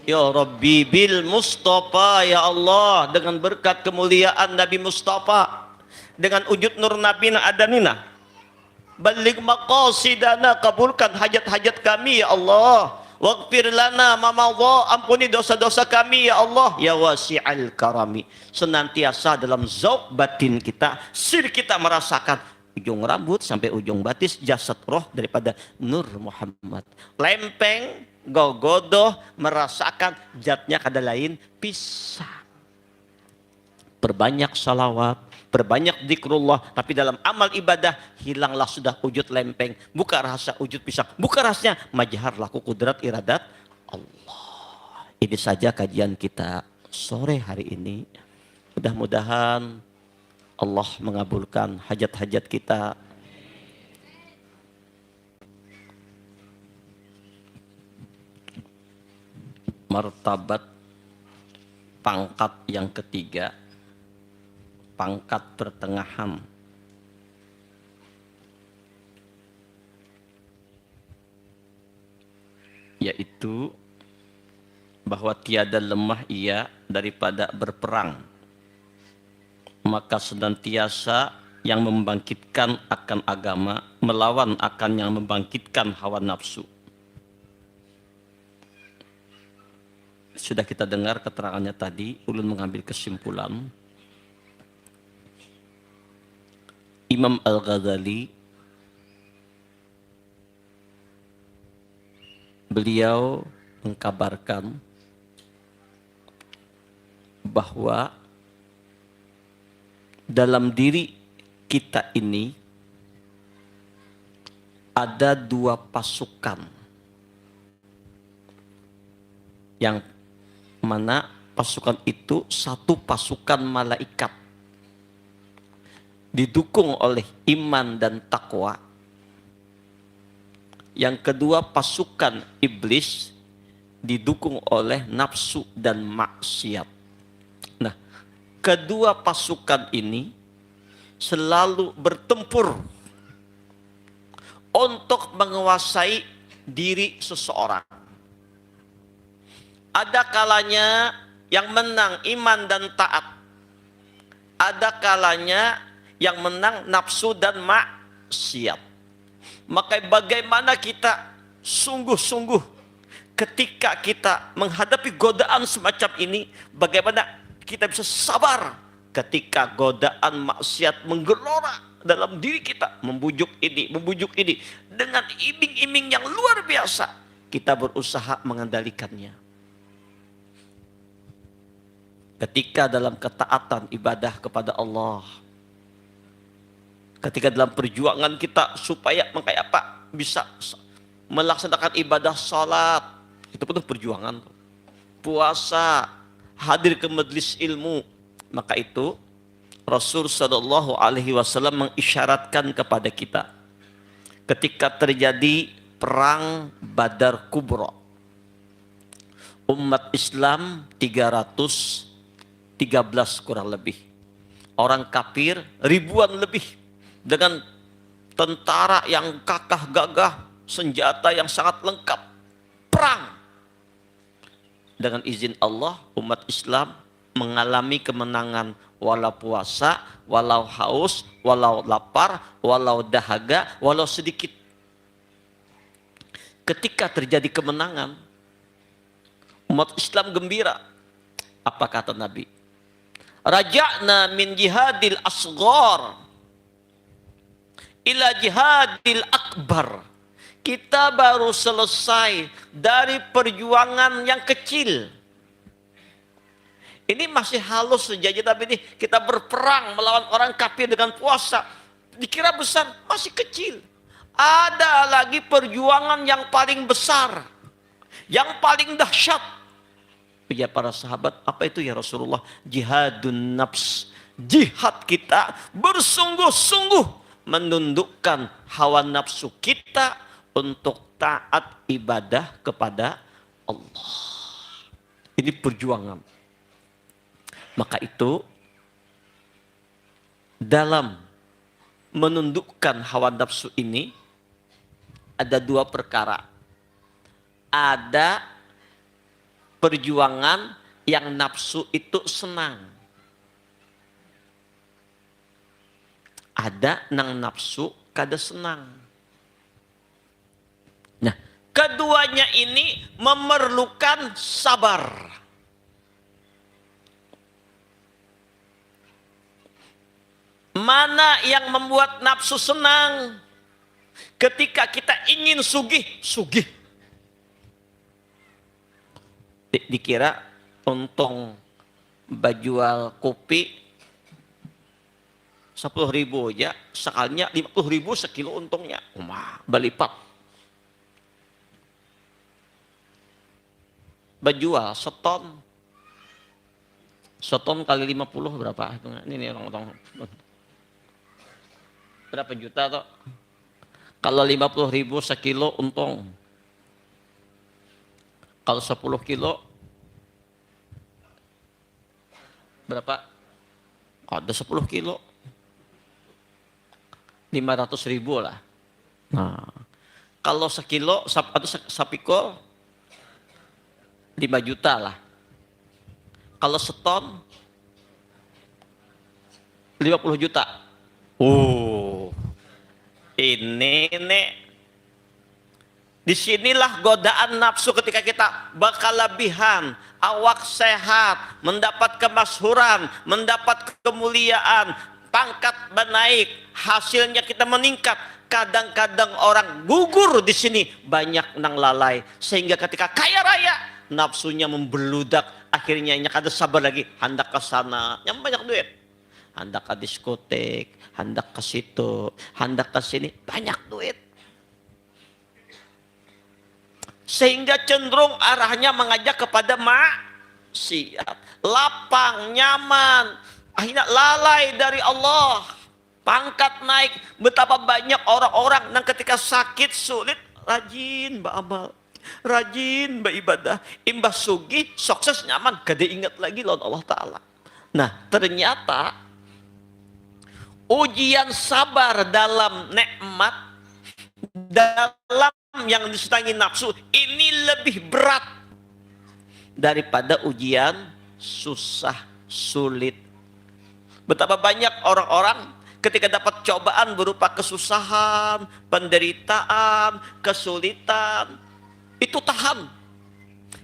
Ya Rabbi bil Mustafa, ya Allah, dengan berkat kemuliaan Nabi Mustafa, dengan wujud nur Nabi adanina, balik maqasidana, kabulkan hajat-hajat kami ya Allah. Waghfir lana ma madha, ampuni dosa-dosa kami ya Allah. Ya wasi'al karami, senantiasa dalam zauq batin kita, sir kita merasakan ujung rambut sampai ujung batis jasad roh daripada Nur Muhammad. Lempeng gogodoh merasakan zatnya kada lain pisah. Perbanyak salawat, perbanyak zikrullah, tapi dalam amal ibadah hilanglah sudah wujud lempeng, buka rasa wujud pisang, buka rasanya majhar laku kudrat iradat Allah. Ini saja kajian kita sore hari ini. Mudah-mudahan Allah mengabulkan hajat-hajat kita. Martabat pangkat yang ketiga, pangkat pertengahan, yaitu bahwa tiada lemah ia daripada berperang, maka senantiasa yang membangkitkan akan agama melawan akan yang membangkitkan hawa nafsu. Sudah kita dengar keterangannya tadi, ulun mengambil kesimpulan. Imam Al-Ghazali, beliau mengkabarkan bahwa dalam diri kita ini ada dua pasukan, yang mana pasukan itu satu pasukan malaikat didukung oleh iman dan takwa, yang kedua pasukan iblis didukung oleh nafsu dan maksiat. Nah, kedua pasukan ini selalu bertempur untuk menguasai diri seseorang. Ada kalanya yang menang iman dan taat, ada kalanya yang menang nafsu dan maksiat. Maka bagaimana kita sungguh-sungguh ketika kita menghadapi godaan semacam ini, bagaimana kita bisa sabar ketika godaan maksiat menggelora dalam diri kita, membujuk ini dengan iming-iming yang luar biasa, kita berusaha mengendalikannya. Ketika dalam ketaatan ibadah kepada Allah, ketika dalam perjuangan kita supaya bisa melaksanakan ibadah salat, itu penuh perjuangan. Puasa, hadir ke majelis ilmu, maka itu Rasul Shallallahu Alaihi Wasallam mengisyaratkan kepada kita ketika terjadi perang Badar Kubra, umat Islam 313 kurang lebih, orang kafir ribuan lebih, dengan tentara yang kakah gagah, senjata yang sangat lengkap, perang. Dengan izin Allah, umat Islam mengalami kemenangan, walau puasa, walau haus, walau lapar, walau dahaga, walau sedikit. Ketika terjadi kemenangan, umat Islam gembira. Apa kata Nabi? Raja'na min jihadil asghar ila jihadil akbar. Kita baru selesai dari perjuangan yang kecil. Ini masih halus saja, tapi ini kita berperang melawan orang kafir dengan puasa. Dikira besar, masih kecil. Ada lagi perjuangan yang paling besar, yang paling dahsyat. Ya para sahabat, apa itu ya Rasulullah? Jihadun nafs. Jihad kita bersungguh-sungguh menundukkan hawa nafsu kita untuk taat ibadah kepada Allah. Ini perjuangan. Maka itu dalam menundukkan hawa nafsu ini ada dua perkara. Ada perjuangan yang nafsu itu senang. Ada nang nafsu kada senang. Nah, keduanya ini memerlukan sabar. Mana yang membuat nafsu senang? Ketika kita ingin sugih, sugih. Dikira untung bajual kopi 10.000 aja, sekalinya 50.000 sekilo untungnya. Wah, balipat. Bajual seton. Seton kali 50 berapa? Ini orang-orang. Berapa juta toh? Kalau 50.000 sekilo untung. Kalau 10 kilo berapa? Ada 10 kilo 500.000 lah. Nah, kalau sekilo atau sapikul 5 juta lah. Kalau seton 50 juta. Oh, ini nih. Disinilah godaan nafsu ketika kita bakal lebihan, awak sehat, mendapat kemasyhuran, mendapat kemuliaan, pangkat menaik, hasilnya kita meningkat. Kadang-kadang orang gugur di sini, banyak nang lalai, sehingga ketika kaya raya nafsunya membeludak, akhirnya kada sabar lagi, hendak ke sana, yang banyak duit, hendak ke diskotek, hendak ke situ, hendak ke sini, banyak duit. Sehingga cenderung arahnya mengajak kepada maksiat, lapang, nyaman, akhirnya lalai dari Allah, pangkat naik. Betapa banyak orang-orang yang ketika sakit sulit rajin beramal, rajin beribadah, imbah sugih, sukses, nyaman, kada ingat lagi lawan Allah Ta'ala. Nah, ternyata ujian sabar dalam nikmat, dalam yang disenangi nafsu, ini lebih berat daripada ujian susah, sulit. Betapa banyak orang-orang ketika dapat cobaan berupa kesusahan, penderitaan, kesulitan, itu tahan.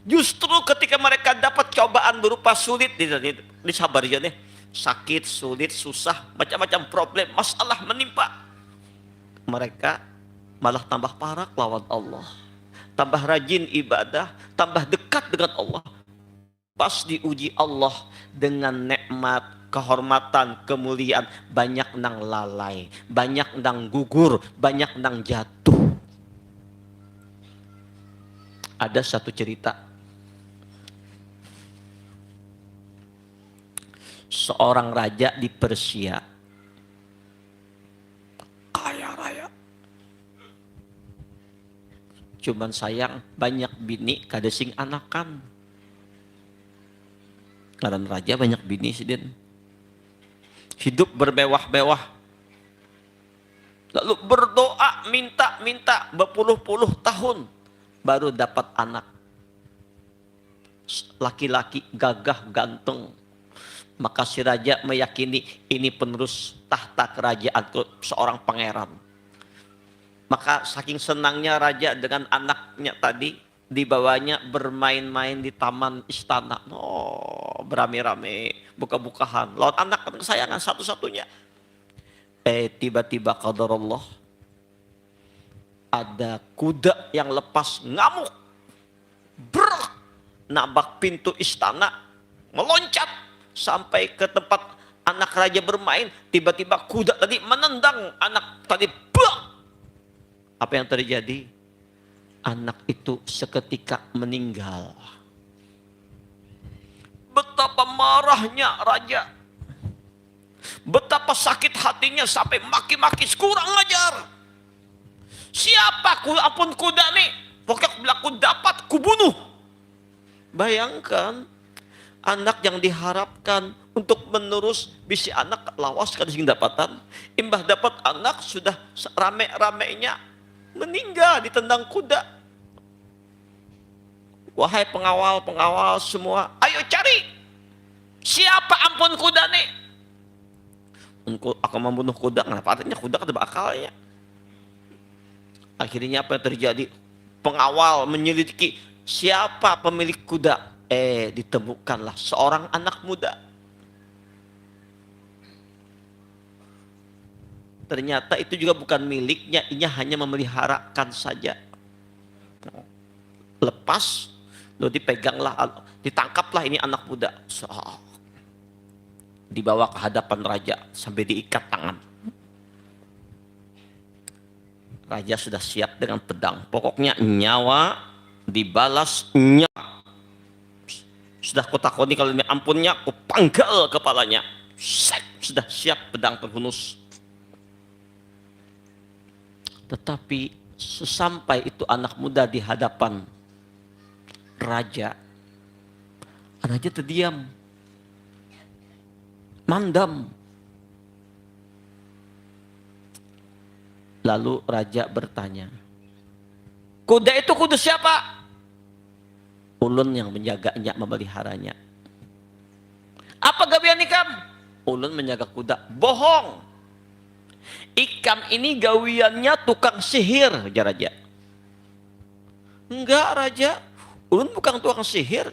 Justru ketika mereka dapat cobaan berupa sulit, disabar aja nih, sakit, sulit, susah, macam-macam problem, masalah menimpa, mereka malah tambah parah lawan Allah, tambah rajin ibadah, tambah dekat dengan Allah. Pas diuji Allah dengan nikmat, kehormatan, kemuliaan, banyak nang lalai, banyak nang gugur, banyak nang jatuh. Ada satu cerita, seorang raja di Persia, kaya raya, cuman sayang banyak bini kada sing anakan. Karena raja banyak bini sidin, hidup bermewah-mewah, lalu berdoa minta berpuluh-puluh tahun baru dapat anak laki-laki gagah ganteng. Maka si raja meyakini ini penerus tahta kerajaanku, seorang pangeran. Maka saking senangnya raja dengan anaknya tadi, dibawanya bermain-main di taman istana. Oh, berame-rame, buka-bukahan. Lawan anak kan kesayangan satu-satunya. Tiba-tiba qadarullah, ada kuda yang lepas ngamuk, nabrak pintu istana, meloncat sampai ke tempat anak raja bermain. Tiba-tiba kuda tadi menendang anak tadi. Apa yang terjadi? Anak itu seketika meninggal. Betapa marahnya raja, betapa sakit hatinya sampai maki-maki, kurang ajar. Siapa ku, ampun kuda nih, pokoknya bila ku dapat kubunuh. Bayangkan anak yang diharapkan untuk menerus bisi anak lawas kada sing dapatan, imbah dapat anak sudah rame-ramenya meninggal ditendang kuda. Wahai pengawal-pengawal semua, ayo cari siapa ampun kuda nih. Engkau akan membunuh kuda, kenapa artinya kuda ada akalnya. Akhirnya apa yang terjadi? Pengawal menyelidiki siapa pemilik kuda. Ditemukanlah seorang anak muda. Ternyata itu juga bukan miliknya, ia hanya memeliharakan saja. Lepas, lalu dipeganglah, ditangkaplah ini anak muda. Dibawa ke hadapan raja sampai diikat tangan. Raja sudah siap dengan pedang. Pokoknya nyawa dibalas nyawa. Sudah kutakoni kalau ini ampunnya, aku panggal kepalanya. Sudah siap pedang terhunus. Tetapi sesampai itu anak muda di hadapan raja, raja terdiam, mandam. Lalu raja bertanya, kuda itu kuda siapa? Ulun yang menjaganya, memeliharanya. Apa gawean ikam? Ulun menjaga kuda. Bohong. Ikam ini gawiannya tukang sihir, ya raja. Enggak raja, ulun bukan tukang sihir.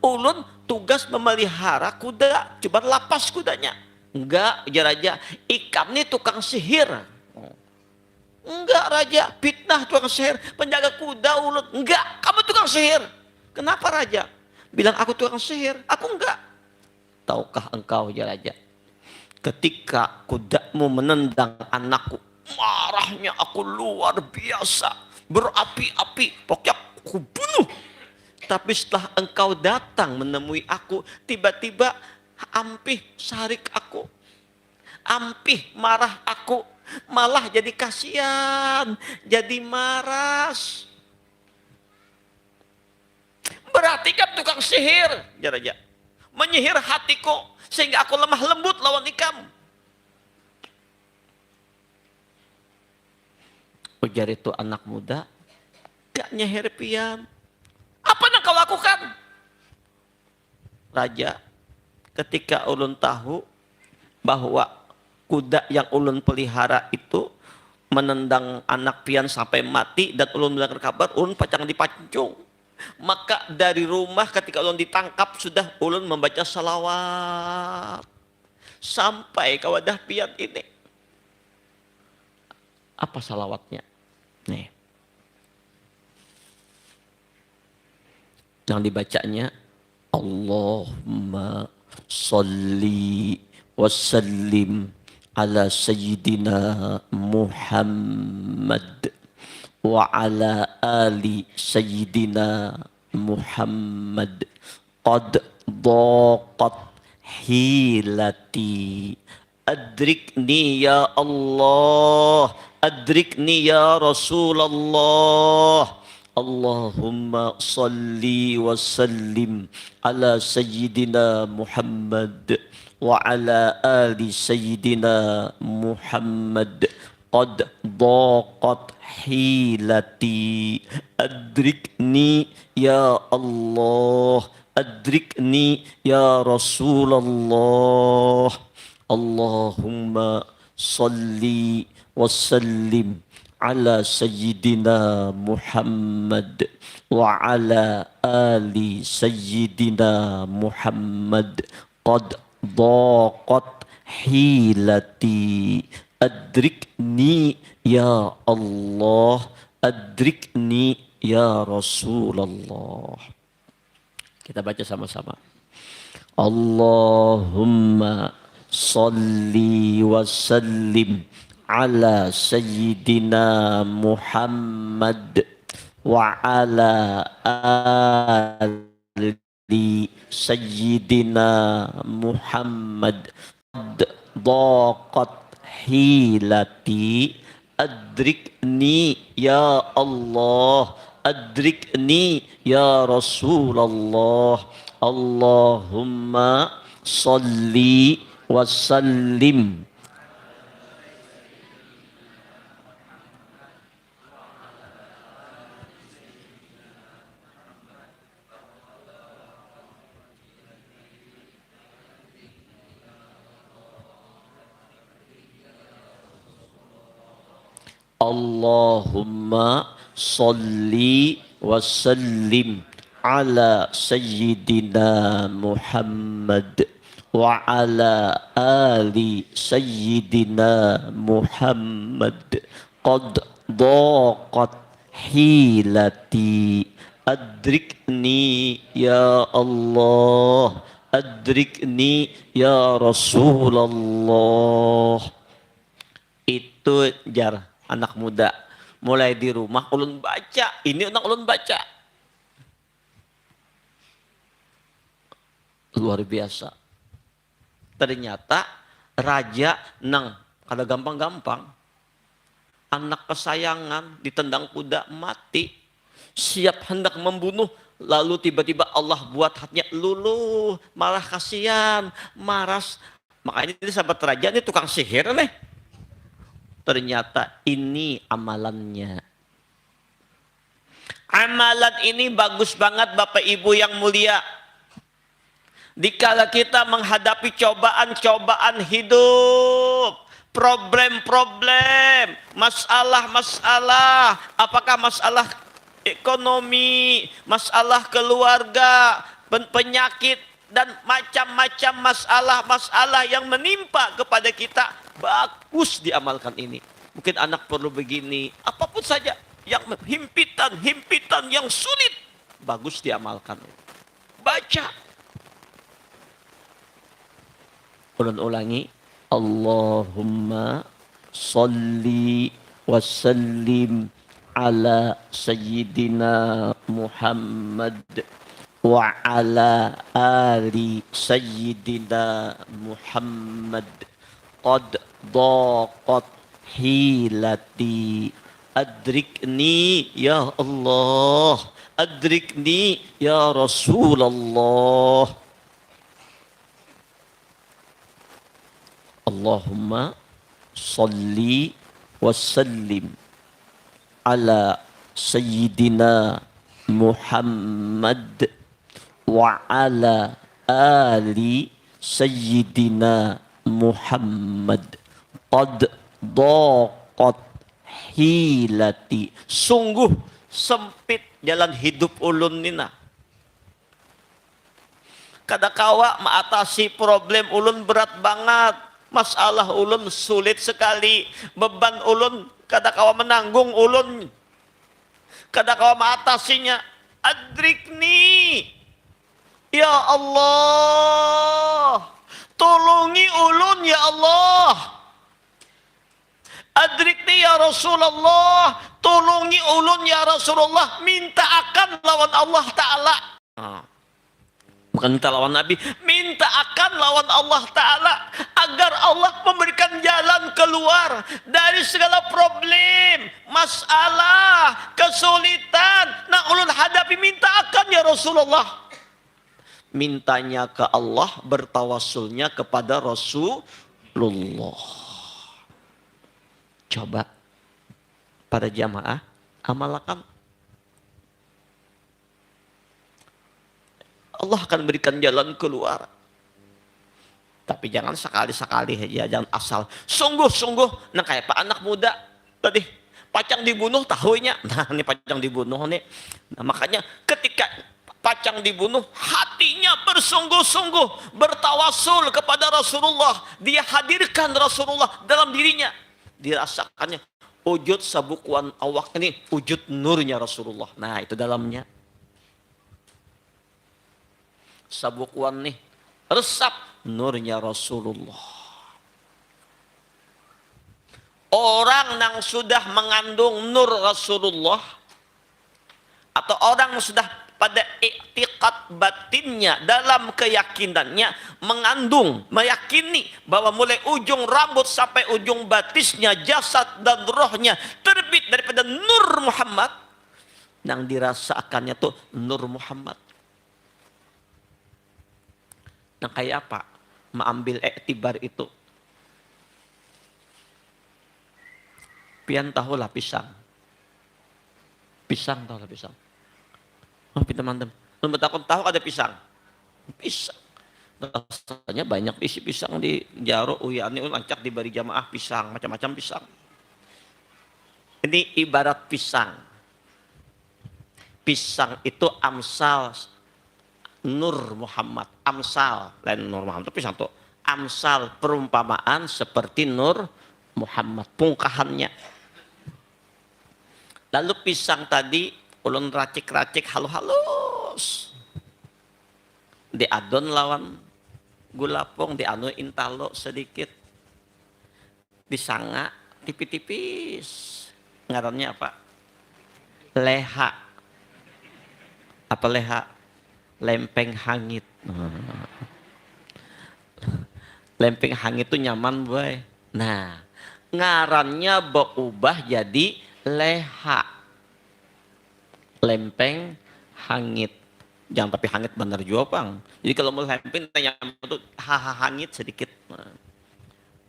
Ulun tugas memelihara kuda, coba lapas kudanya. Enggak, ya raja, ikam ini tukang sihir. Enggak raja, fitnah tukang sihir, penjaga kuda ulun. Enggak, kamu tukang sihir. Kenapa raja? Bilang aku tukang sihir, aku enggak. Tahukah engkau ya raja, ketika kudamu menendang anakku, marahnya aku luar biasa, berapi-api, pokoknya aku bunuh. Tapi setelah engkau datang menemui aku, tiba-tiba ampih sarik aku, ampih marah aku, malah jadi kasihan, jadi maras. Berarti kan tukang sihir, ya raja, menyihir hatiku sehingga aku lemah lembut lawan ikam. Ujar itu anak muda, gak nyihir pian. Apa yang kau lakukan? Raja, ketika ulun tahu bahwa kuda yang ulun pelihara itu menendang anak pian sampai mati dan ulun mendengar kabar, ulun pacang dipancung. Maka dari rumah ketika ulun ditangkap sudah ulun membaca salawat sampai ke wadah pian ini. Apa salawatnya? Nih. Yang dibacanya Allahumma salli wa sallim ala sayyidina Muhammad wa ala ali sayyidina Muhammad qad daqat hilati adrikni ya Allah adrikni ya Rasulullah Allahumma salli wa sallim ala sayyidina Muhammad wa ala ali sayyidina Muhammad qad daqat hilati adrikni ya Allah adrikni ya Rasulullah Allahumma salli wa sallim ala sayyidina Muhammad wa ala ali sayyidina Muhammad qad daqat hilati adrikni ya Allah adrikni ya Rasulullah. Kita baca sama-sama. Allahumma salli wa sallim ala sayyidina Muhammad wa ala ali sayyidina Muhammad qad daqat hilati adrikni ya Allah adrikni ya Rasulullah Allahumma salli wa sallim Allahumma salli wa sallim ala sayyidina Muhammad wa ala ali sayyidina Muhammad qad daqat hilati adrikni ya Allah adrikni ya Rasulullah. Itu jar anak muda mulai di rumah ulun baca, ini anak ulun baca luar biasa. Ternyata raja nang kada gampang-gampang, anak kesayangan ditendang kuda mati, siap hendak membunuh, lalu tiba-tiba Allah buat hatinya luluh, malah kasihan, maras. Makanya ini sahabat raja ini tukang sihir nih. Ternyata ini amalannya. Amalan ini bagus banget Bapak Ibu yang mulia. Dikala kita menghadapi cobaan-cobaan hidup, problem-problem, masalah-masalah, apakah masalah ekonomi, masalah keluarga, penyakit, dan macam-macam masalah-masalah yang menimpa kepada kita, bagus diamalkan ini. Mungkin anak perlu begini, apapun saja yang himpitan yang sulit, bagus diamalkan. Baca. Ulangi, Allahumma salli wa sallim ala sayyidina Muhammad wa ala ali sayyidina Muhammad qad daqat hilati adrikni ya Allah adrikni ya Rasulullah. Allahumma salli wa sallim ala sayyidina Muhammad wa ala ali sayyidina Muhammad qad daqat hilati. Sungguh sempit jalan hidup ulun nina. Kadakawa mengatasi problem ulun berat banget, masalah ulun sulit sekali, beban ulun kadakawa menanggung ulun, kadakawa mengatasinya. Adrikni ya Allah, tolongi ulun ya Allah. Adrikni ya Rasulullah, tolongi ulun ya Rasulullah. Minta akan lawan Allah Ta'ala. Bukan minta lawan Nabi, minta akan lawan Allah Ta'ala agar Allah memberikan jalan keluar dari segala problem, masalah, kesulitan. Nah ulun hadapi, minta akan ya Rasulullah. Mintanya ke Allah, bertawassulnya kepada Rasulullah. Coba pada jamaah amalkan. Allah akan berikan jalan keluar. Tapi jangan sekali-sekali aja, jangan asal. Sungguh-sungguh, nah kayak pak anak muda tadi, pacang dibunuh tahunya. Nah ini pacang dibunuh nih. Nah makanya ketika pacang dibunuh, hatinya bersungguh-sungguh, bertawassul kepada Rasulullah. Dia hadirkan Rasulullah dalam dirinya. Dirasakannya, wujud sabukuan awak ini, wujud nurnya Rasulullah. Nah itu dalamnya. Sabukuan nih, resap nurnya Rasulullah. Orang yang sudah mengandung nur Rasulullah, atau orang yang sudah pada i'tiqad batinnya, dalam keyakinannya mengandung, meyakini bahwa mulai ujung rambut sampai ujung batisnya, jasad dan rohnya terbit daripada nur Muhammad, yang dirasakannya tuh nur Muhammad. Nah kayak apa mengambil iktibar itu? Pian tahulah pisang. Pisang tahulah pisang. Oh teman-teman, teman-teman tahu ada pisang. Pisang. Rasanya banyak isi pisang di jaro uyani lancak diberi jamaah pisang, macam-macam pisang. Ini ibarat pisang. Pisang itu amsal Nur Muhammad. Amsal, lain Nur Muhammad itu pisang tuh. Amsal perumpamaan seperti Nur Muhammad. Pungkahannya. Lalu pisang tadi ulun racik-racik halus. Diadon lawan gula pong, dianu intalo sedikit. Disanga tipis-tipis. Ngarannya apa? Leha. Apa leha? Lempeng hangit. Lempeng hangit itu nyaman, boy. Nah, ngarannya berubah jadi leha. Lempeng hangit. Jangan tapi hangit benar juga, Bang. Jadi kalau mau lempeng nyaman itu hangit sedikit.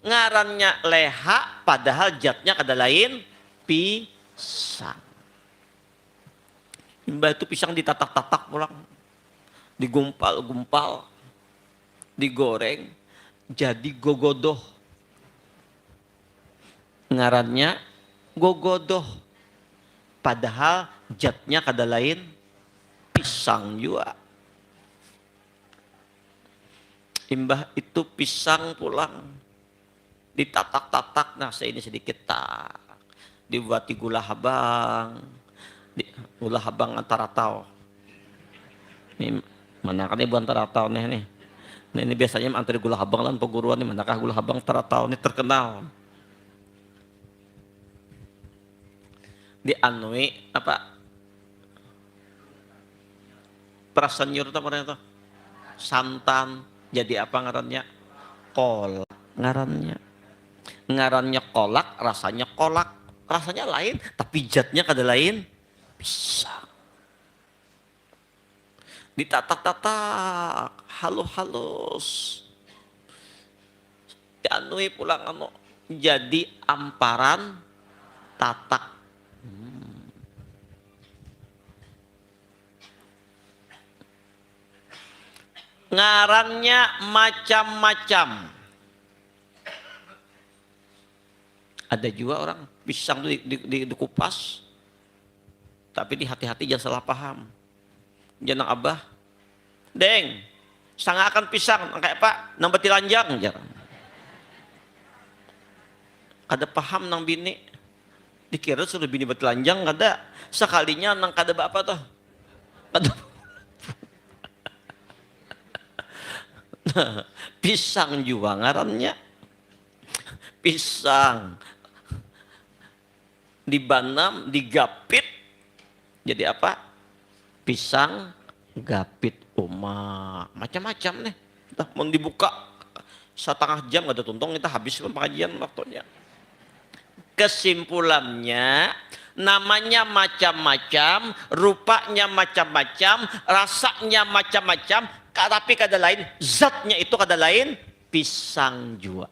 Ngarannya leha padahal jatnya kada lain pisang. Mbak itu pisang ditatak-tatak pulang. Digumpal-gumpal. Digoreng. Jadi gogodoh. Ngarannya gogodoh. Padahal jatnya kada lain pisang juga. Imbah itu pisang pulang. Ditatak-tatak. Nah saya ini sedikit tak. Dibuati gula habang. Gula habang antara tau. Ini mana kan ibu antara tau nih. Nah, ini biasanya antara gula habang dan perguruan nih. Manakah gula habang antara tau ini terkenal. Dianui apa? Prasanyur itu apa itu? Santan. Jadi apa ngarannya? Kolak ngarannya. Ngarannya kolak, rasanya kolak. Rasanya lain, tapi jatnya kada lain. Pisang. Ditatak-tatak, halus-halus. Dianui pulang jadi amparan tatak. Ngarannya macam-macam. Ada juga orang pisang itu dikupas, tapi di hati-hati jangan salah paham. Jangan abah, deng, sangakan pisang, kayak pak, nang beti lanjang, jangan. Kada paham nang bini, dikira sudah bini beti lanjang, kada. Sekalinya nang kada apa tuh, kada. Nah, pisang juga ngarannya, pisang. Dibanam, digapit, jadi apa? Pisang gapit umat. Macam-macam nih. Dah mau dibuka 1/2 jam gak ada tuntung, kita habis pengajian waktunya. Kesimpulannya, namanya macam-macam, rupanya macam-macam, rasanya macam-macam, tapi kada lain, zatnya itu kada lain, pisang juga.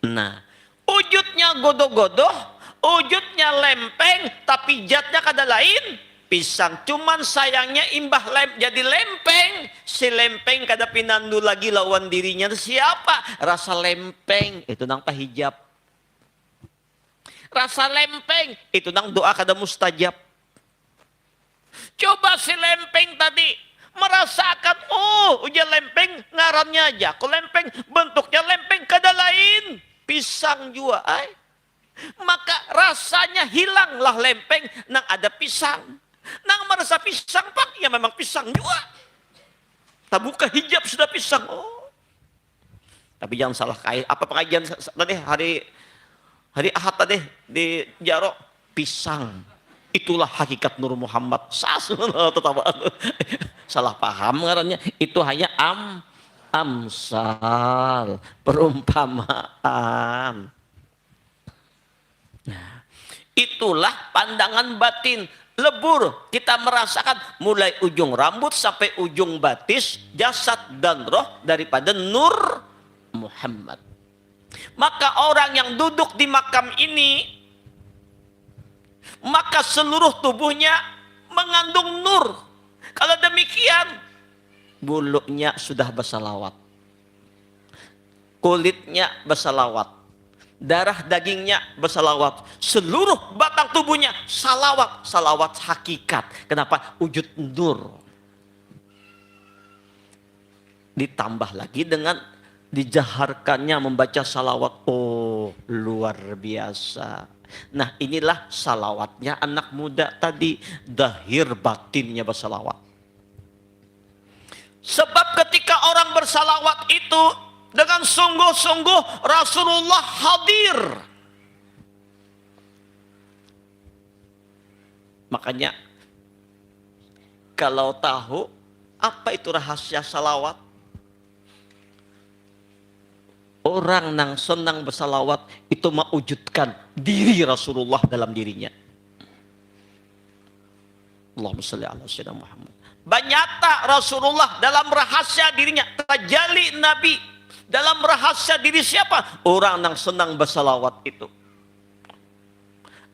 Nah, wujudnya godoh-godoh, wujudnya lempeng, tapi jatnya kada lain pisang. Cuman sayangnya imbah jadi lempeng, si lempeng kada pinandu lagi lawan dirinya. Siapa? Rasa lempeng itu nang tahijab. Rasa lempeng itu nang doa kada mustajab. Coba si lempeng tadi merasakan, ujian lempeng ngarannya aja. Kalau lempeng bentuknya lempeng kada lain pisang juga. Maka rasanya hilanglah lempeng nang ada pisang. Nang merasa pisang pak, ya memang pisang juga. Tak buka hijab sudah pisang. Tapi jangan salah kait. Apa pengajian tadi hari Ahad tadi di Jaro, pisang. Itulah hakikat Nur Muhammad. Salah paham ngarannya. Itu hanya amsal, perumpamaan. Nah, itulah pandangan batin. Lebur, kita merasakan mulai ujung rambut sampai ujung batis, jasad dan roh daripada Nur Muhammad. Maka orang yang duduk di makam ini, maka seluruh tubuhnya mengandung nur. Kalau demikian, bulunya sudah bersalawat, kulitnya bersalawat, darah dagingnya bersalawat, seluruh batang tubuhnya salawat, salawat hakikat. Kenapa? Wujud nur. Ditambah lagi dengan dijaharkannya membaca salawat. Oh, luar biasa. Nah, inilah salawatnya anak muda tadi, zahir batinnya bersalawat. Sebab ketika orang bersalawat itu dengan sungguh-sungguh, Rasulullah hadir. Makanya kalau tahu apa itu rahasia salawat, orang yang senang bersalawat itu mewujudkan diri Rasulullah dalam dirinya. Allahumma sholli ala sayyidina Muhammad. Banyata Rasulullah dalam rahasia dirinya, tajalli Nabi dalam rahasia diri siapa? Orang yang senang bersalawat itu.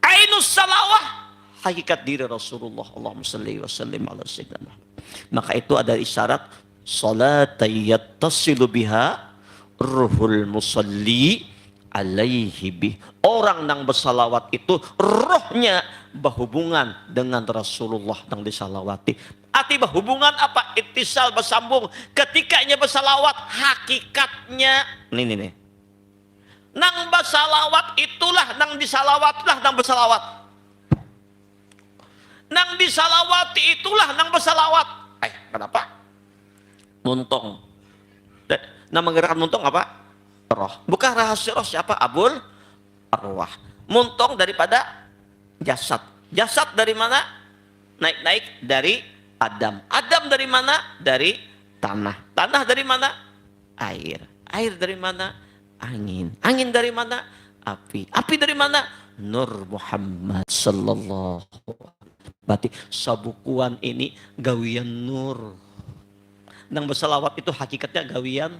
Ainus salawah, hakikat diri Rasulullah. Allahumma sholli wa sallim ala sayyidina Muhammad. Maka itu ada isyarat salat yattasilu biha ruhul musalli alaihi bih. Orang yang bersalawat itu rohnya berhubungan dengan Rasulullah yang disalawati. Arti berhubungan apa? Ittisal, bersambung. Ketikanya bersalawat, hakikatnya nih. Nang bersalawat itulah nang disalawatlah nang bersalawat. Nang disalawati itulah nang bersalawat. Kenapa? Muntong. Nama gerakan muntong apa? Roh. Bukan rahasia roh siapa? Abul arwah. Muntong daripada jasad. Jasad dari mana? Naik-naik dari Adam. Adam dari mana? Dari tanah. Tanah dari mana? Air. Air dari mana? Angin. Angin dari mana? Api. Api dari mana? Nur Muhammad sallallahu alaihi wasallam. Berarti sabukuan ini gawian nur. Nang bersalawat itu hakikatnya gawian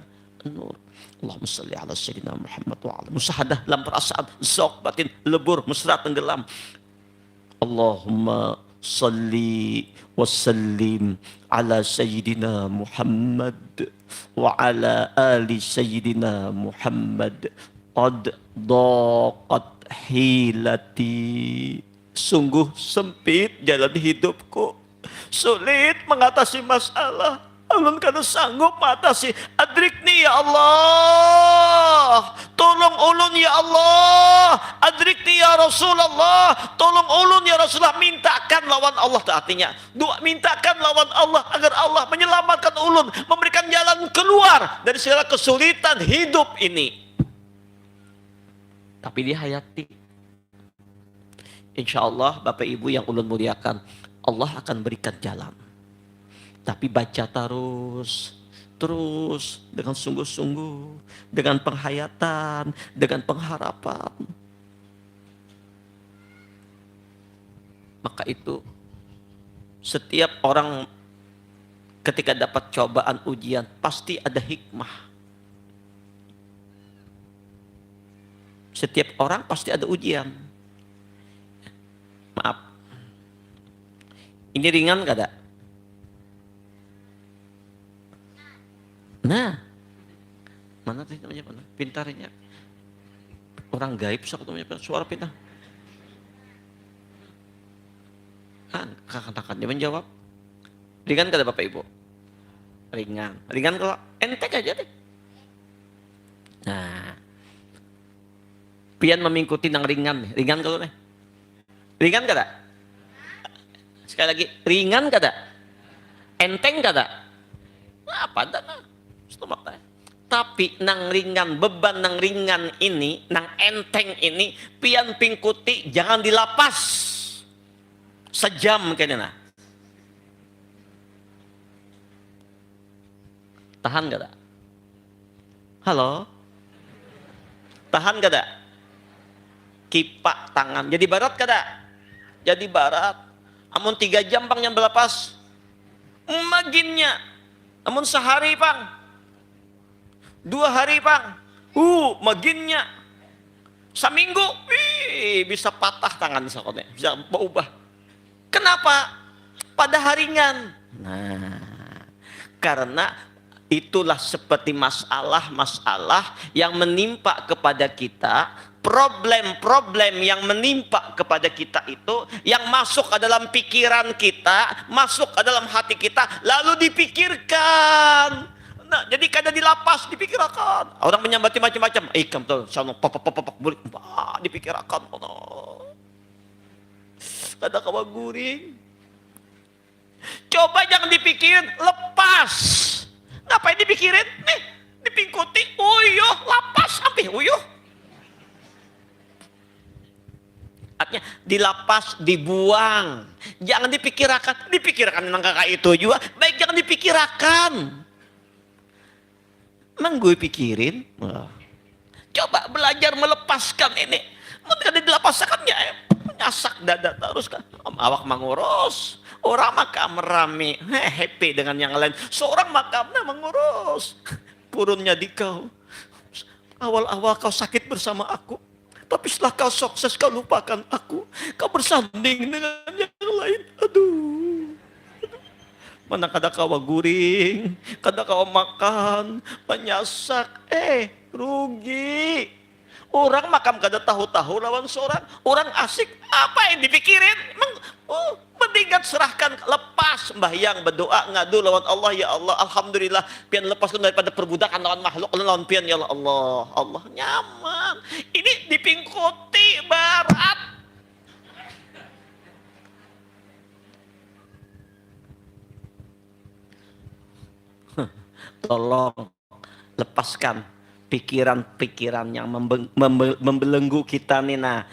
nur. Allahumma sholli ala sayyidina Muhammad wa ala musahadah dalam perasaan, zauq batin, lebur, mesra, tenggelam. Allahumma sholli wa sallim ala sayyidina Muhammad wa ala ali sayyidina Muhammad. Qad daqat hilati. Sungguh sempit jalan hidupku, sulit mengatasi masalah. Ulun kada sanggup mengatasi. Adrikni ya Allah, tolong ulun ya Allah. Adrikni ya Rasulullah, tolong ulun ya Rasulullah. Mintakan lawan Allah, artinya doa, mintakan lawan Allah agar Allah menyelamatkan ulun, memberikan jalan keluar dari segala kesulitan hidup ini. Tapi dihayati. Insya Allah Bapak Ibu yang ulun muliakan, Allah akan berikan jalan. Tapi baca terus dengan sungguh-sungguh, dengan penghayatan, dengan pengharapan. Maka itu setiap orang ketika dapat cobaan ujian pasti ada hikmah. Setiap orang pasti ada ujian. Maaf. Ini ringan gak ada? Nah, mana tadi namanya mana? Pintarnya orang gaib sok namanya suara pintar. Kan kakak-kakak dia menjawab. Ringan kata Bapak Ibu? Ringan. Ringan kalau enteng aja deh. Nah, pian mengikuti nang ringan. Ringan kalau nih. Ringan kada? Sekali lagi, ringan kada? Enteng kada? Nah, apa dah? Tapi nang ringan, beban nang ringan ini, nang enteng ini, pian pingkuti jangan dilapas sejam kayaknya. Tahan gak? Halo? Tahan gak? Kipak tangan. Jadi barat kada? Jadi barat. Amun 3 jam pang yang berlepas. Maginnya. Amun sehari pang. 2 hari pang. Maginnya. Seminggu. Bisa patah tangan sakotnya. Bisa berubah. Kenapa? Pada haringan. Nah. Karena itulah seperti masalah-masalah yang menimpa kepada kita problem-problem yang menimpa kepada kita itu, yang masuk ke dalam pikiran kita, masuk ke dalam hati kita, lalu dipikirkan. Nah, jadi kada di lapas dipikirkan. Orang menyambati macam-macam. Kamu tuh sama papa boleh dipikirkan. Kada kawa guring. Coba jangan dipikirin, lepas. Ngapain dipikirin? Nih, dipingkuti, uyuh, lapas, sampai uyuh. Artinya dilapas, dibuang. Jangan dipikirkan tentang kakak itu juga. Baik jangan dipikirkan. Emang gue pikirin? Coba belajar melepaskan ini. Ketika dilapaskan ya nyasak dada terus kan. Awak mengurus. Orang makam merami, happy dengan yang lain. Seorang makamnya mengurus. Purunnya di kau. Awal-awal kau sakit bersama aku. Tapi setelah kau sukses kau lupakan aku. Kau bersanding dengan yang lain. Aduh. Mana kada kau guring. Kada kau makan. Menyasak. Rugi. Orang makam kada tahu-tahu lawan seorang. Orang asik. Apa yang dipikirin? Mendingan serahkan, lepas, sembahyang, berdoa, ngadu lawan Allah. Ya Allah, alhamdulillah, pian lepaskan daripada perbudakan lawan makhluk, lawan pian ya Allah. Allah nyaman. Ini dipingkuti barat. Tolong lepaskan pikiran-pikiran yang membelenggu kita nih. Nah,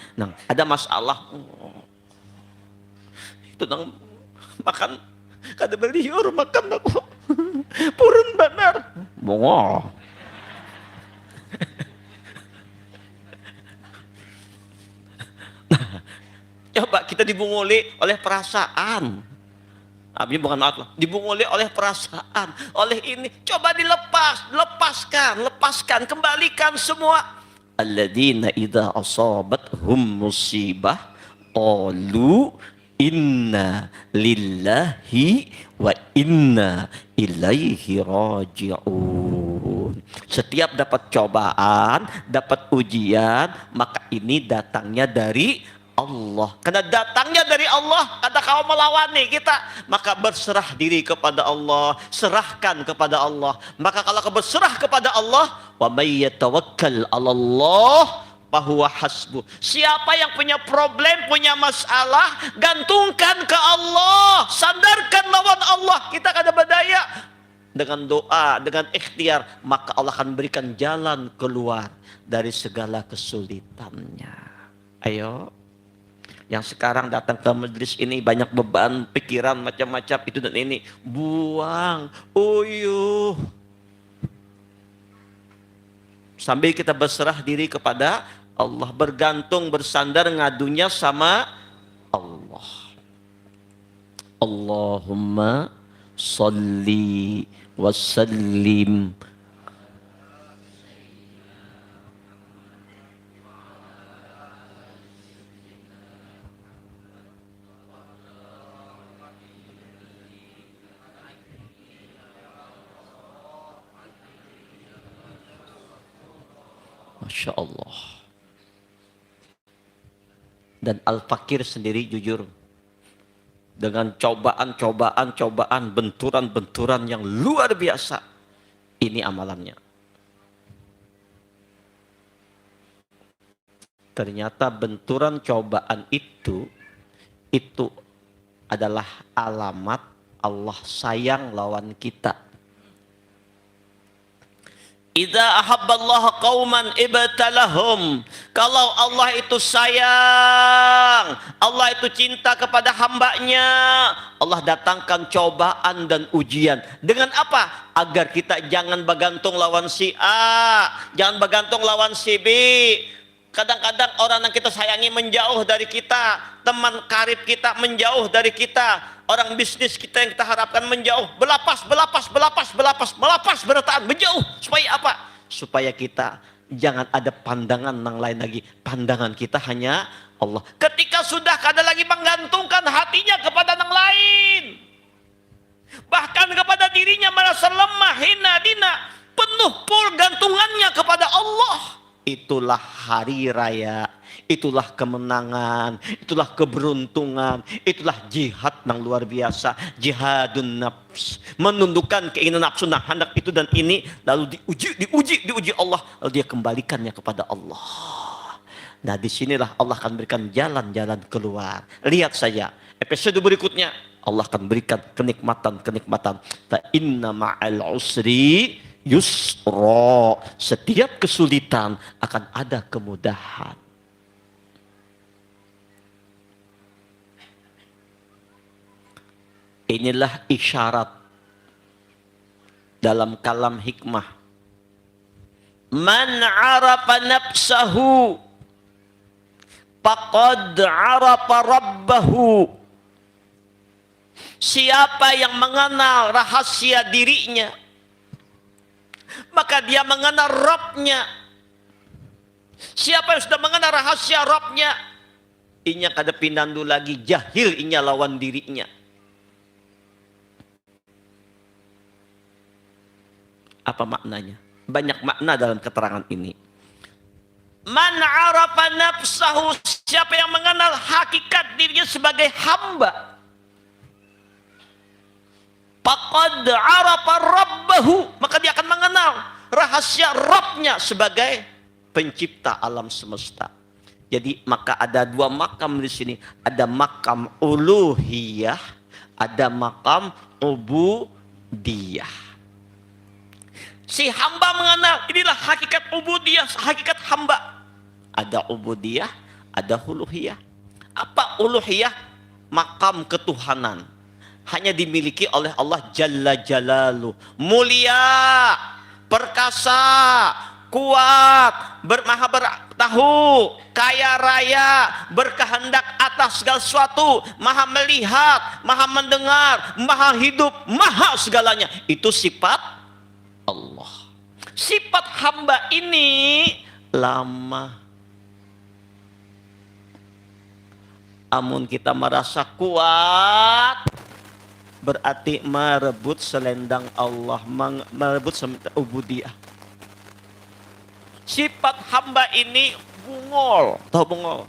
ada masalah. Itu nang makan kada beliur makan aku purun benar bongo. Coba kita dibunguli oleh perasaan. Abi bukan maaf, dibunguli oleh perasaan, oleh ini. Coba lepaskan, kembalikan semua. Alladzina idza asabathum musibah qalu inna lillahi wa inna ilaihi raji'un. Setiap dapat cobaan, dapat ujian, maka ini datangnya dari Allah. Karena datangnya dari Allah, kada kau melawan nih kita, maka berserah diri kepada Allah, serahkan kepada Allah. Maka kalau kau berserah kepada Allah, wa may yatawakkal 'alallah bahwa hasbu. Siapa yang punya problem, punya masalah, gantungkan ke Allah, sandarkan lawan Allah. Kita kada berdaya. Dengan doa, dengan ikhtiar, maka Allah akan berikan jalan keluar dari segala kesulitannya. Ayo, yang sekarang datang ke majelis ini banyak beban pikiran macam-macam itu dan ini, buang, uyuh. Sambil kita berserah diri kepada Allah, bergantung, bersandar, ngadunya sama Allah. Allahumma salli wa sallim Masya Allah. Dan Al-Fakir sendiri jujur, dengan cobaan, benturan yang luar biasa, ini amalannya. Ternyata benturan cobaan itu adalah alamat Allah sayang lawan kita. Idza ahabballahu qauman ibtalahum. Kalau Allah itu sayang, Allah itu cinta kepada hambanya, Allah datangkan cobaan dan ujian. Dengan apa? Agar kita jangan bergantung lawan si A, jangan bergantung lawan si B. Kadang-kadang orang yang kita sayangi menjauh dari kita, teman karib kita menjauh dari kita, orang bisnis kita yang kita harapkan menjauh, berlapas, bertahan, menjauh. Supaya apa? Supaya kita jangan ada pandangan yang lain lagi. Pandangan kita hanya Allah. Ketika sudah kada lagi menggantungkan hatinya kepada yang lain, bahkan kepada dirinya merasa lemah, hina, dina, penuh pul gantungannya kepada Allah. itulah hari raya, itulah kemenangan, itulah keberuntungan, itulah jihad yang luar biasa, jihadun nafs, menundukkan keinginan nafsu, nah hendak itu dan ini, lalu diuji Allah, lalu dia kembalikannya kepada Allah. Nah disinilah Allah akan berikan jalan-jalan keluar. Lihat saja episode berikutnya, Allah akan berikan kenikmatan. Fa inna ma'al usri yusra. Setiap kesulitan akan ada kemudahan. Inilah isyarat dalam kalam hikmah. Man arafa nafsahu faqad arafa rabbahu. Siapa yang mengenal rahasia dirinya, maka dia mengenal Rabbnya. Siapa yang sudah mengenal rahasia Rabbnya, inya kada pinandu lagi jahil, inya lawan dirinya. Apa maknanya? Banyak makna dalam keterangan ini. Man arafa nafsahu, siapa yang mengenal hakikat dirinya sebagai hamba, faqad arafa rabbahu, maka dia akan mengenal rahasia Rabbnya sebagai pencipta alam semesta. Jadi maka ada dua makam di sini, ada makam uluhiyah, ada makam ubudiyah. Si hamba mengenal inilah hakikat ubudiyah, hakikat hamba. Ada ubudiyah, ada uluhiyah. Apa uluhiyah? Makam ketuhanan. Hanya dimiliki oleh Allah Jalla Jalaluh. Mulia, perkasa, kuat, maha bertahu, kaya raya, berkehendak atas segala sesuatu, maha melihat, maha mendengar, maha hidup, maha segalanya. Itu sifat Allah. Sifat hamba ini lama. Amun kita merasa kuat, berarti merebut selendang Allah, merebut ubudiyah. Sifat hamba ini bungol, tahu bungol?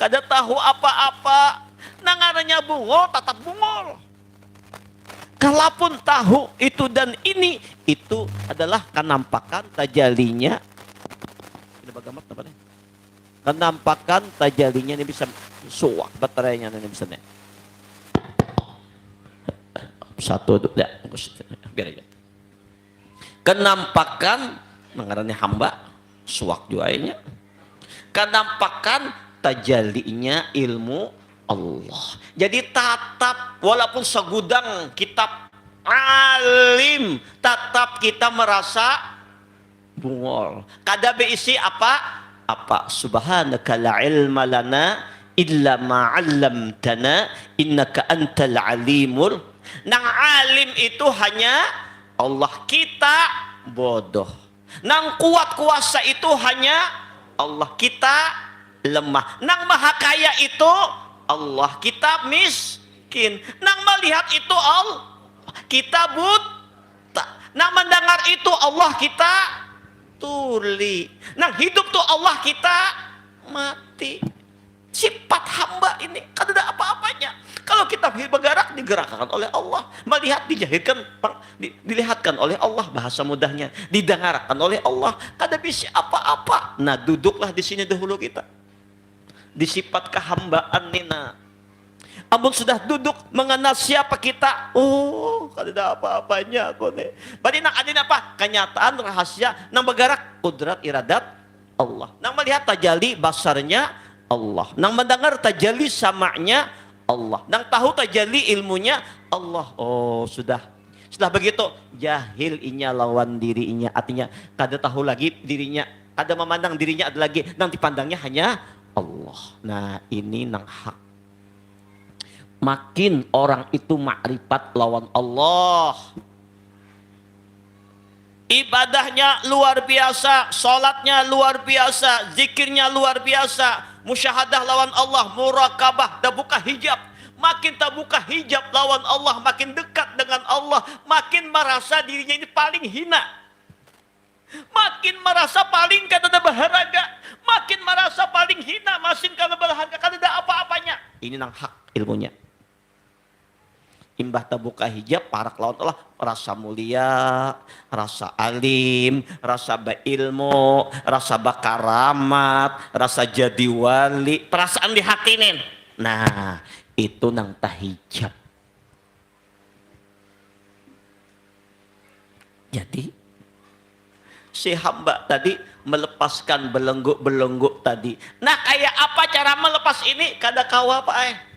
Kada tahu apa-apa, nangaranya bungol, tatap bungol. Kalaupun tahu itu dan ini, itu adalah kenampakan tajalinya. Ini bagaimana namanya? Kenampakan tajalinya ini bisa suak baterainya ini bisa nih. Satu ya, biar aja. Kenampakan mengarahnya hamba suak juainya. Kenampakan tajalinya ilmu Allah. Jadi tatap walaupun segudang kitab alim, tatap kita merasa bungol. Kada beisi apa? Apa? Subhanaka la ilma lana illa ma 'allamtana innaka antal alimul. Nang alim itu hanya Allah, kita bodoh. Nang kuat kuasa itu hanya Allah, kita lemah. Nang maha kaya itu Allah, kita miskin. Nang melihat itu Allah, kita buta. Nang mendengar itu Allah, kita tuli. Nang hidup tuh Allah, kita mati. Sifat hamba ini kan ada apa-apanya. Kalau kita bergerak, digerakkan oleh Allah. Melihat, dilihatkan oleh Allah, bahasa mudahnya. Didengarkan oleh Allah. Kada bisa apa-apa. Nah, duduklah di sini dahulu kita. Di sifat kehambaan nina. Amun sudah duduk mengenal siapa kita, oh, kada ada apa-apanya aku nih. Berarti nak ada apa? Kenyataan rahasia nang bergerak kudrat iradat Allah. Nang melihat tajali basarnya Allah. Nang mendengar tajali samanya Allah. Nang tahu tajali ilmunya Allah. Oh, sudah. Setelah begitu jahil inya lawan dirinya, artinya kada tahu lagi dirinya, kada memandang dirinya ada lagi, nang dipandangnya hanya Allah. Nah, ini nang hak. Makin orang itu makrifat lawan Allah, ibadahnya luar biasa, sholatnya luar biasa, zikirnya luar biasa, musyahadah lawan Allah, murakabah, dah buka hijab. Makin tak buka hijab lawan Allah, makin dekat dengan Allah, makin merasa dirinya ini paling hina. Makin merasa paling kada berharga, makin merasa paling hina, makin kada berharga, kada ada apa-apanya. Ini nang hak ilmunya. Imbah terbuka hijab para kelawan Allah rasa mulia, rasa alim, rasa berilmu, rasa bakaramat, rasa jadi wali, perasaan dihakinin. Nah, itu nang tahijab. Jadi si hamba tadi melepaskan belenggu-belenggu tadi. Nah, kayak apa cara melepas ini? Kada kawa Pak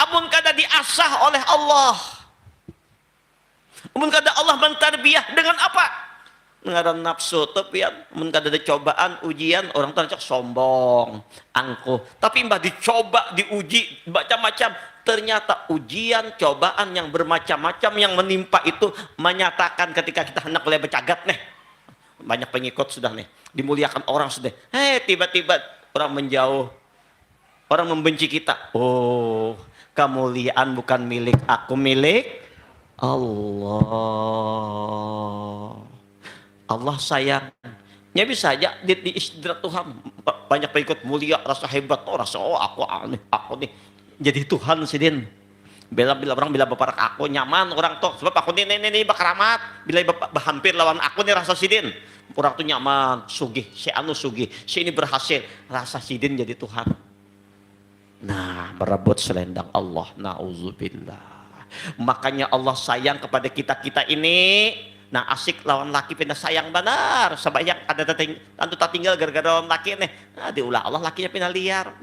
amun kada diasah oleh Allah, amun kada Allah mentarbiyah dengan apa? Ngaran nafsu. Tapi amun kada ada cobaan, ujian, orang tua cak sombong, angkuh. Tapi mbah dicoba, diuji macam-macam, ternyata ujian, cobaan yang bermacam-macam yang menimpa itu menyatakan ketika kita hendak mulai bercagat nih, banyak pengikut sudah nih, dimuliakan orang sudah, tiba-tiba orang menjauh, orang membenci kita. Oh, kemuliaan bukan milik aku, milik Allah. Allah sayang. Ya bisa saja di istidrak Tuhan. Banyak pengikut mulia, rasa hebat, rasa aku aneh, aku nih jadi Tuhan sidin. Bila orang bila bapak aku nyaman orang tuh, sebab aku ini bakaramat. Bila hampir lawan aku nih rasa sidin. Orang tuh nyaman, sugih, si anu sugih, si ini berhasil, rasa sidin jadi Tuhan. Nah, merebut selendang Allah, na'udzubillah. Makanya Allah sayang kepada kita ini. Nah, asik lawan laki pindah sayang benar. Sebanyak ada tentu tak tinggal gara-gara lawan laki nih. Nah, diulah Allah lakinya pindah liar.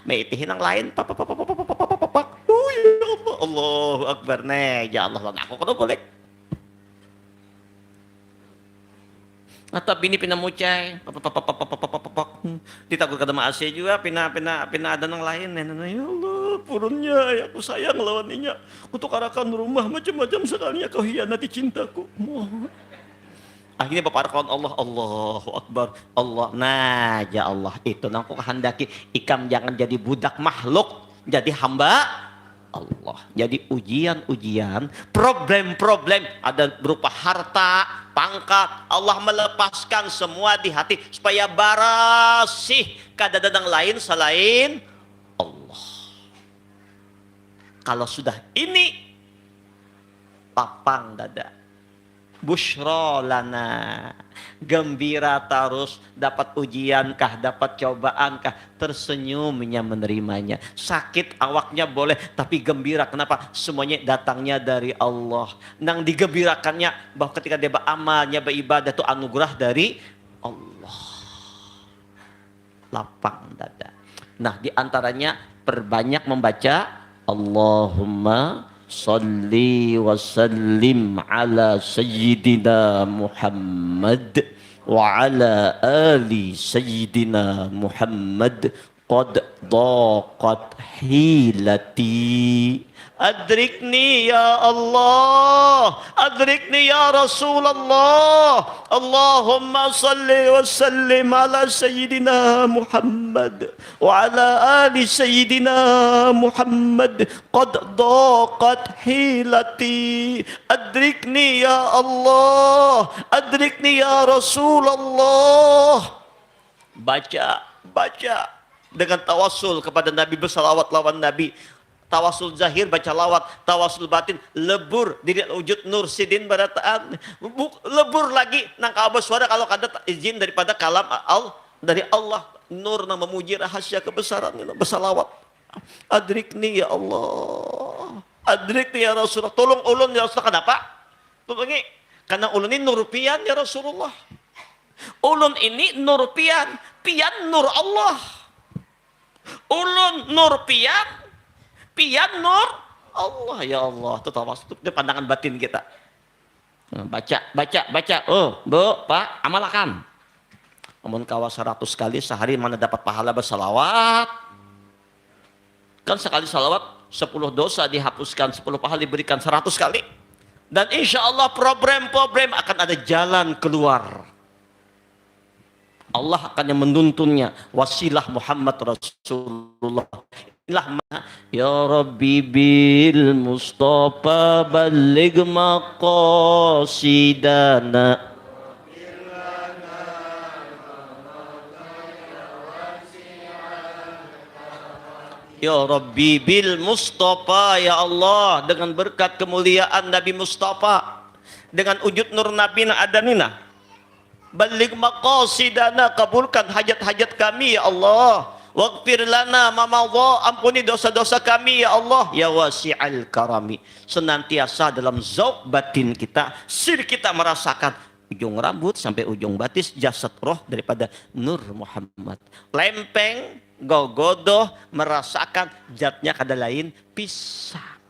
Meitihin yang lain. Ya Allah, Allahu Akbar nih. Ya Allah, aku kudu boleh. Atau bini pina mucai, ditakut kada maasya juga, pina ada nang lain. Ya Allah, purunnya ya aku sayang lawaninya. Untuk arakan rumah macam-macam sekalinya kau hianati cintaku. Akhirnya bapak kawan Allah, Allahu Akbar, Allah. Nah, ya Allah itu nang ku kehendaki ikam jangan jadi budak makhluk, jadi hamba Allah. Jadi ujian-ujian, problem-problem ada berupa harta, pangkat, Allah melepaskan semua di hati supaya barasih kada dadang lain selain Allah. Kalau sudah ini lapang dada, busyra lana, gembira terus, dapat ujian kah, dapat cobaan kah, tersenyumnya menerimanya. Sakit awaknya boleh, tapi gembira. Kenapa? Semuanya datangnya dari Allah. Nang digembirakannya bahwa ketika dia beramalnya, beribadah itu anugerah dari Allah. Lapang dada. Nah, diantaranya perbanyak membaca Allahumma Salli wa sallim ala Sayyidina Muhammad wa ala ali Sayyidina Muhammad qad daqat hilati adrikni ya Allah, adrikni ya Rasulullah. Allahumma salli wa sallim ala Sayyidina Muhammad wa ala ali Sayyidina Muhammad qad daqat hilati adrikni ya Allah, adrikni ya Rasulullah. Baca dengan tawasul kepada Nabi, bersalawat lawan Nabi. Tawasul zahir baca lawat, tawasul batin lebur diri wujud nur sidin barataan, lebur lagi nang kabus suara kalau kada izin daripada kalam dari Allah, nur nang memuji rahasia kebesaran bersalawat. Adrikni ya Allah, adrikni ya Rasulullah. Tolong ulun ya Rasulullah. Kenapa? Tolongi karena ulun ini nur pian ya Rasulullah. Ulun ini nur pian, pian nur Allah. Ulun nur pian nur Allah. Ya Allah, itu tawasul, itu pandangan batin kita. Baca. Oh, Bu, Pak, amalkan. Amun kawa 100 kali sehari mana dapat pahala bersalawat? Kan sekali salawat 10 dosa dihapuskan, 10 pahala diberikan 100 kali. Dan insya Allah problem-problem akan ada jalan keluar. Allah akan yang menuntunnya. Wasilah Muhammad Rasulullah. Ya Rabbi bil Mustafa balligh maqasidana Ya Rabbi bil Mustafa ya Allah, dengan berkat kemuliaan Nabi Mustafa, dengan wujud nur Nabi adanina, balik maqasidana, kabulkan hajat-hajat kami ya Allah. Waghfir lana ma madha, ampuni dosa-dosa kami ya Allah. Ya wasi'al karami, senantiasa dalam zauq batin kita, sir kita merasakan ujung rambut sampai ujung batis jasad roh daripada Nur Muhammad. Lempeng gogodoh merasakan zatnya kada lain pisang.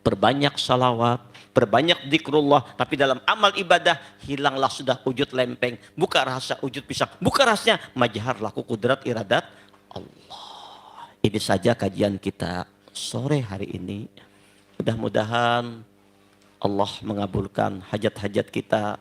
Perbanyak salawat, perbanyak zikrullah, tapi dalam amal ibadah hilanglah sudah wujud lempeng, buka rasa wujud pisang, buka rasanya majhar laku kudrat iradat Allah. Ini saja kajian kita sore hari ini. Mudah-mudahan Allah mengabulkan hajat-hajat kita.